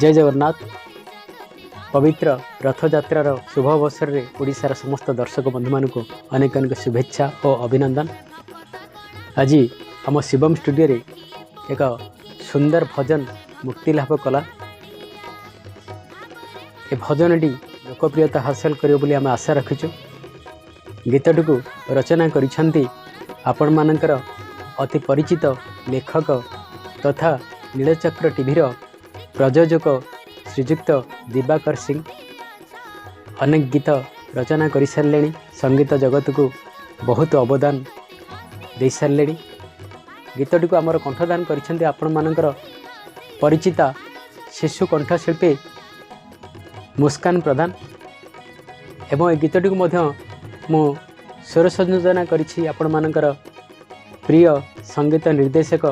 जय जगन्नाथ। पवित्र रथयात्रार शुभ अवसर में ओडिशार समस्त दर्शक बंधु मान अनेक अनेक शुभेच्छा और अभिनंदन। आज आम शिवम स्टूडियो रे एक सुंदर भजन मुक्ति लाभ कला। ए भजनटी लोकप्रियता हासिल करियो बोली आम आशा रखिछु। गीतटी को रचना करिसेंती आपण मानकर अति परिचित लेखक तथा नीलचक्र टीवीर प्रयोजक श्रीजुक्त दिवाकर सिंह। अनेक गीत रचना कर सारे, संगीत जगत को बहुत अवदान दे सारे। गीतटी को आमर कंठदान करिसेंती आपण मानकर परिचिता शिशु कंठशिल्पी मुस्कान प्रधान। एवं ए गीतटी को मध्य मु स्वर संयोजना करिछि आपण मानकर प्रिय संगीत निर्देशक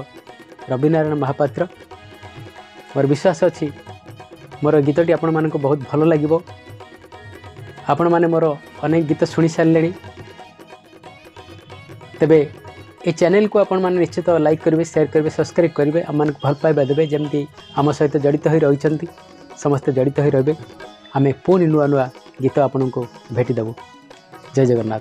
रविनारायण महापात्र। मोर विश्वास अछि मोर गीतटी आपण मानक बहुत भल लागिबो। आपण माने मोर अनेक गीत सुनी सारे, तेबे ए चैनल को आपण माने निश्चित लाइक करेंगे, शेयर करेंगे, सब्सक्राइब करेंगे, आम मानक भल पाइबा देबे। जमती आम सहित जड़ित हो रही समस्त जड़ित हो रहे। आम पुणी नुआ नुआ गीत आपण को भेटी देबू। जय जगन्नाथ।